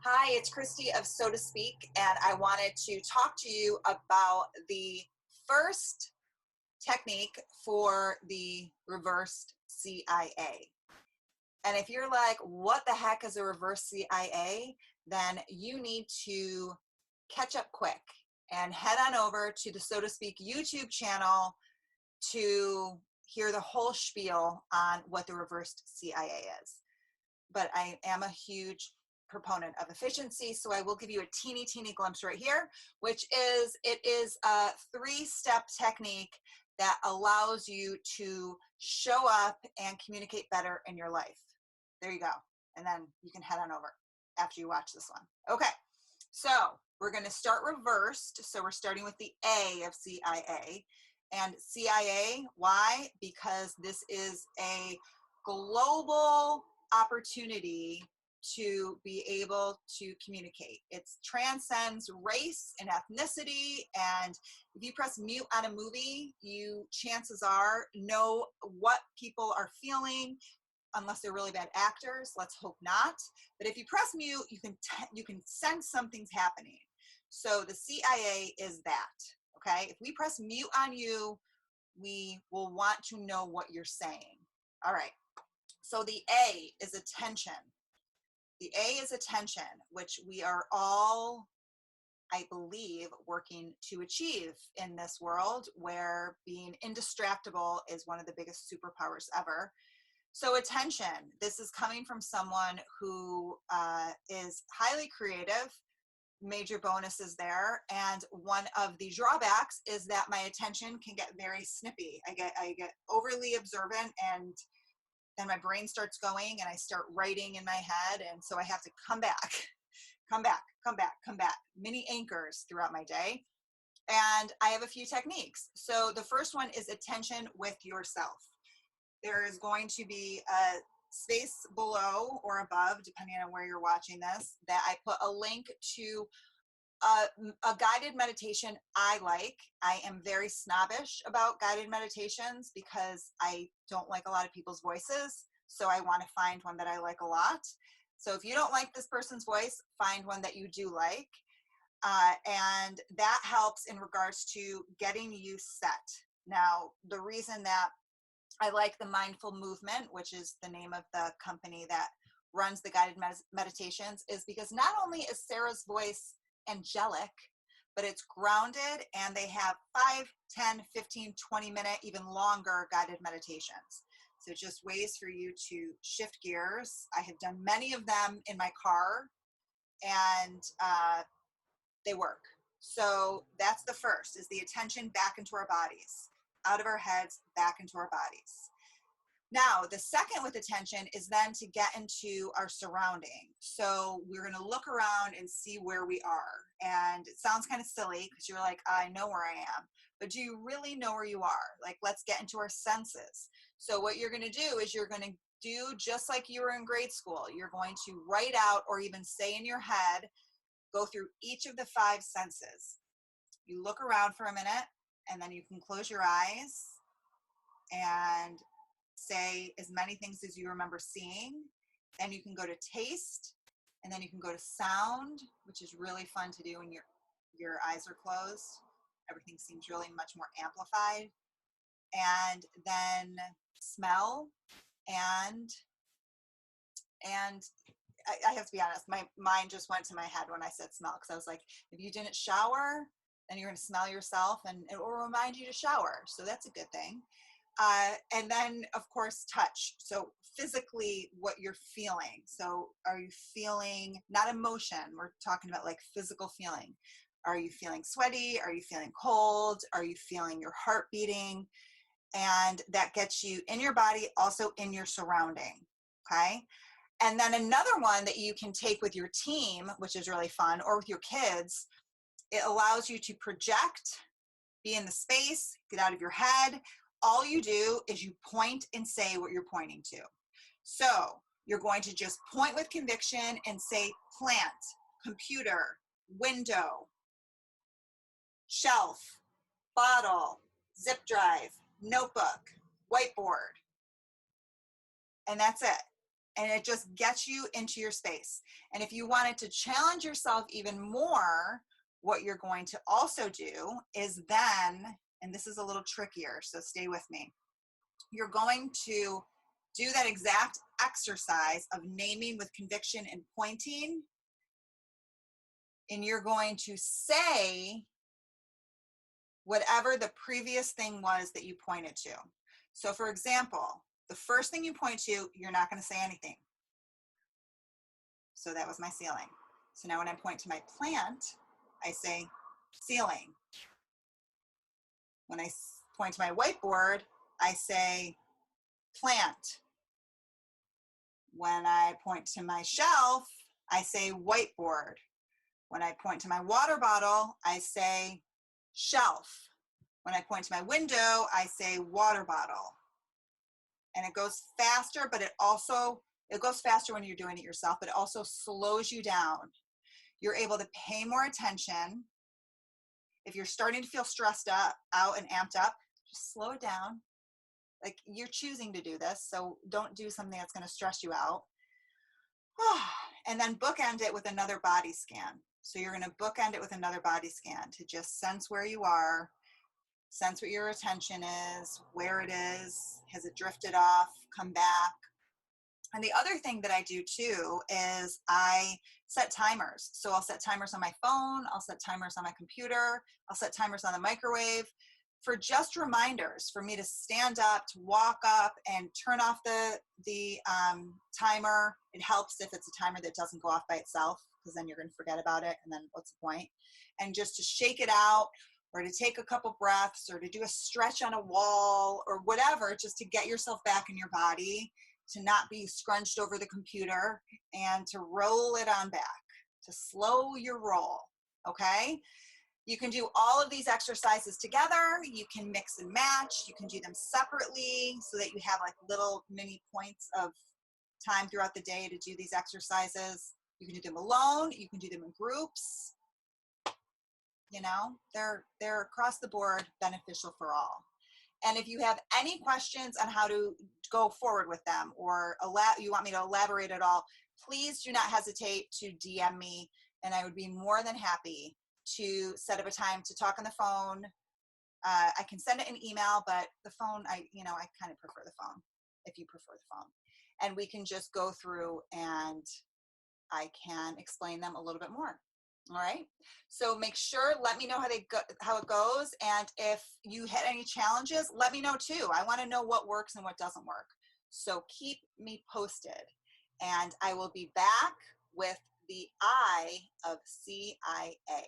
Hi, it's Christy of So to Speak, and I wanted to talk to you about the first technique for the reversed CIA. And if you're like, what the heck is a reverse CIA? Then you need to catch up quick and head on over to the So to Speak YouTube channel to hear the whole spiel on what the reversed CIA is. But I am a huge proponent of efficiency, so I will give you a teeny glimpse right here, which is it is a 3-step technique that allows you to show up and communicate better in your life. There you go. And then you can head on over after you watch this one. Okay, so we're going to start reversed. So we're starting with the A of CIA. And CIA, why? Because this is a global opportunity to be able to communicate. It transcends race and ethnicity, and if you press mute on a movie, you chances are know what people are feeling, unless they're really bad actors. Let's hope not. But if you press mute, you can sense something's happening. So the CIA is that. Okay, if we press mute on you, we will want to know what you're saying. All right. So the A is attention. The A is attention, which we are all, I believe, working to achieve in this world where being indistractable is one of the biggest superpowers ever. So attention, this is coming from someone who is highly creative, major bonuses there. And one of the drawbacks is that my attention can get very snippy. I get overly observant, and then my brain starts going and I start writing in my head. And so I have to come back, come back, mini anchors throughout my day. And I have a few techniques. So the first one is attention with yourself. There is going to be a space below or above, depending on where you're watching this, that I put a link to a guided meditation I like. I am very snobbish about guided meditations because I don't like a lot of people's voices. So I want to find one that I like a lot. So if you don't like this person's voice, find one that you do like. And that helps in regards to getting you set. Now, the reason that I like the Mindful Movement, which is the name of the company that runs the guided meditations, is because not only is Sarah's voice angelic, but it's grounded, and they have 5, 10, 15, 20 minute, even longer guided meditations. So just ways for you to shift gears. I have done many of them in my car, and they work. So that's the first, is the attention back into our bodies, out of our heads, back into our bodies. Now, the second with attention is then to get into our surrounding. So we're going to look around and see where we are. And it sounds kind of silly because you're like, I know where I am. But do you really know where you are? Like, let's get into our senses. So what you're going to do is you're going to do just like you were in grade school. You're going to write out or even say in your head, go through each of the 5 senses. You look around for a minute, and then you can close your eyes and say as many things as you remember seeing. Then you can go to taste, and then you can go to sound, which is really fun to do when your eyes are closed. Everything seems really much more amplified. And then smell, and I have to be honest, my mind just went to my head when I said smell, because I was like, if you didn't shower, then you're going to smell yourself, and it will remind you to shower. So that's a good thing. And then, of course, touch. So physically, what you're feeling. So are you feeling, not emotion, we're talking about like physical feeling. Are you feeling sweaty? Are you feeling cold? Are you feeling your heart beating? And that gets you in your body, also in your surrounding. Okay. And then another one that you can take with your team, which is really fun, or with your kids, it allows you to project, be in the space, get out of your head. All you do is you point and say what you're pointing to. So you're going to just point with conviction and say plant, computer, window, shelf, bottle, zip drive, notebook, whiteboard. And that's it. and it just gets you into your space. And if you wanted to challenge yourself even more, what you're going to also do is then, and this is a little trickier, so stay with me. You're going to do that exact exercise of naming with conviction and pointing, and you're going to say whatever the previous thing was that you pointed to. So for example, the first thing you point to, you're not going to say anything. So that was my ceiling. So now when I point to my plant, I say ceiling. When I point to my whiteboard, I say plant. When I point to my shelf, I say whiteboard. When I point to my water bottle, I say shelf. When I point to my window, I say water bottle. And it goes faster, but it goes faster when you're doing it yourself, but it also slows you down. You're able to pay more attention. If you're starting to feel stressed out and amped up, just slow it down. Like, you're choosing to do this, so don't do something that's going to stress you out. And then bookend it with another body scan. So you're going to bookend it with another body scan to just sense where you are, sense what your attention is, where it is, has it drifted off, come back. And the other thing that I do too is I set timers. So I'll set timers on my phone, I'll set timers on my computer, I'll set timers on the microwave for just reminders for me to stand up, to walk up and turn off the timer. It helps if it's a timer that doesn't go off by itself, because then you're going to forget about it, and then what's the point? And just to shake it out, or to take a couple breaths, or to do a stretch on a wall, or whatever, just to get yourself back in your body, to not be scrunched over the computer, and to roll it on back, to slow your roll, okay? You can do all of these exercises together. You can mix and match. You can do them separately so that you have like little mini points of time throughout the day to do these exercises. You can do them alone. You can do them in groups. You know, they're across the board beneficial for all. And if you have any questions on how to go forward with them, or you want me to elaborate at all, please do not hesitate to DM me, and I would be more than happy to set up a time to talk on the phone. I can send it an email, but the phone, I kind of prefer the phone, if you prefer the phone. And we can just go through and I can explain them a little bit more. All right. So make sure, let me know how it goes. And if you had any challenges, let me know too. I want to know what works and what doesn't work. So keep me posted, and I will be back with the I of CIA.